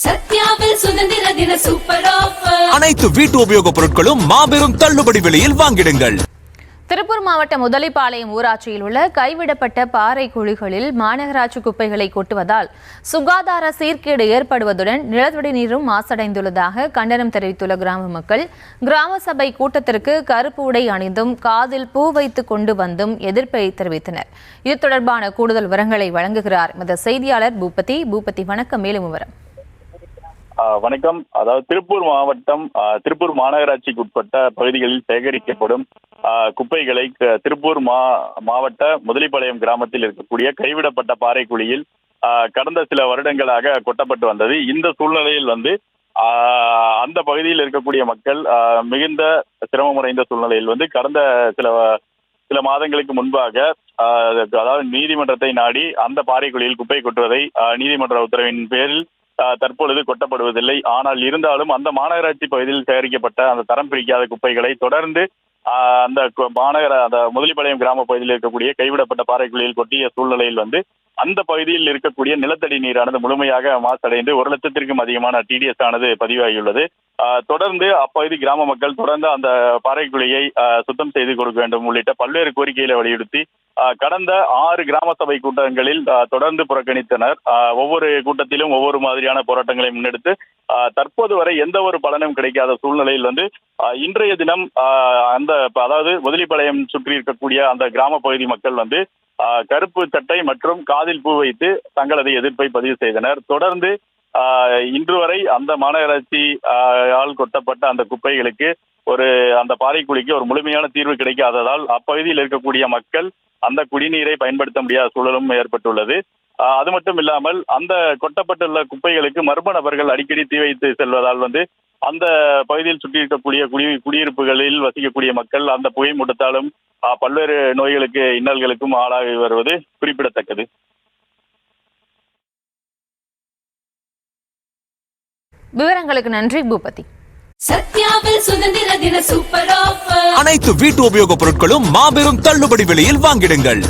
சத்யாவில் சுதந்திர தின super offer. அனைத்து வீட்டு உபயோகப் பொருட்களும் மாபெரும் தள்ளுபடி விலையில் வாங்கிடுங்கள். திருப்பூர் மாவட்டம் முதலிப்பாளையம் ஊராட்சியில் உள்ள கைவிடப்பட்ட பாறை குழிகளில் மாநகராட்சி குப்பைகளை கொட்டுவதால் சுகாதார சீர்கேடு ஏற்படுவதுடன் நிலத்தடி நீரும் மாசடைந்துள்ளதாக கண்டனம் தெரிவித்துள்ள கிராம மக்கள் கிராம சபை கூட்டத்திற்கு கருப்பு உடை அணிந்தும் காதில் பூ வைத்து கொண்டு வந்தும் எதிர்ப்பை தெரிவித்தனர். இது தொடர்பான கூடுதல் விவரங்களை வழங்குகிறார் இந்த செய்தியாளர் பூபதி. வணக்கம். மேலும் விவரம். வணக்கம். அதாவது திருப்பூர் மாநகராட்சிக்கு உட்பட்ட பகுதிகளில் சேகரிக்கப்படும் குப்பைகளை திருப்பூர் மாவட்ட முதலிப்பாளையம் கிராமத்தில் இருக்கக்கூடிய கைவிடப்பட்ட பாறை குழியில் கடந்த சில வருடங்களாக கொட்டப்பட்டு வந்தது. இந்த சூழ்நிலையில் அந்த பகுதியில் இருக்கக்கூடிய மக்கள் மிகுந்த சிரமமடைந்த சூழ்நிலையில் கடந்த சில மாதங்களுக்கு முன்பாக அதாவது நீதிமன்றத்தை நாடி அந்த பாறை குழியில் குப்பை கொட்டுவதை நீதிமன்ற உத்தரவின் பேரில் தற்பொழுது கொட்டப்படுவதில்லை. ஆனால் இருந்தாலும் அந்த மாநகராட்சி பகுதியில் சேகரிக்கப்பட்ட அந்த தரம் பிரிக்காத குப்பைகளை தொடர்ந்து அந்த முதலிப்பாளையம் கிராம பகுதியில் இருக்கக்கூடிய கைவிடப்பட்ட பாறைக்குழியில் கொட்டிய சூழ்நிலையில் அந்த பகுதியில் இருக்கக்கூடிய நிலத்தடி நீரானது முழுமையாக மாசடைந்து 1 லட்சத்திற்கும் அதிகமான TDS ஆனது பதிவாகியுள்ளது. தொடர்ந்து அப்பகுதி கிராம மக்கள் தொடர்ந்து அந்த பாறைக்குழியை சுத்தம் செய்து கொடுக்க வேண்டும் உள்ளிட்ட பல்வேறு கோரிக்கைகளை வலியுறுத்தி கடந்த 6 கிராம சபை கூட்டங்களில் தொடர்ந்து புறக்கணித்தனர். ஒவ்வொரு கூட்டத்திலும் ஒவ்வொரு மாதிரியான போராட்டங்களை முன்னெடுத்து தற்போது வரை எந்த ஒரு பலனும் கிடைக்காத சூழ்நிலையில் இன்றைய தினம் அதாவது முதலிப்பாளையம் சுற்றி இருக்கக்கூடிய அந்த கிராம பகுதி மக்கள் கருப்பு சட்டை மற்றும் காதில் பூ வைத்து தங்களது எதிர்ப்பை பதிவு செய்தனர். தொடர்ந்து இன்று வரை அந்த மாநகராட்சி கொட்டப்பட்ட அந்த குப்பைகளுக்கு அந்த பாறைக்குழிக்கு ஒரு முழுமையான தீர்வு கிடைக்காததால் அப்பகுதியில் இருக்கக்கூடிய மக்கள் அந்த குடிநீரை பயன்படுத்த முடியாத சூழலும் ஏற்பட்டுள்ளது. அது மட்டும் இல்லாமல் அந்த கொட்டப்பட்டுள்ள குப்பைகளுக்கு மர்ம நபர்கள் அடிக்கடி தீ வைத்து செல்வதால் அந்த பகுதியில் சுற்றி இருக்கக்கூடிய குடியிருப்புகளில் வசிக்கக்கூடிய மக்கள் அந்த புகை மூட்டத்தாலும் பல்வேறு நோய்களுக்கு இன்னல்களுக்கும் ஆளாகி வருவது குறிப்பிடத்தக்கது. விவரங்களுக்கு நன்றி பூபதி. சத்யாவில் சுதந்திர தின சூப்பர் ஆஃபர். அனைத்து வீட்டு உபயோகப் பொருட்களும் மாபெரும் தள்ளுபடி விலையில் வாங்கிடுங்கள்.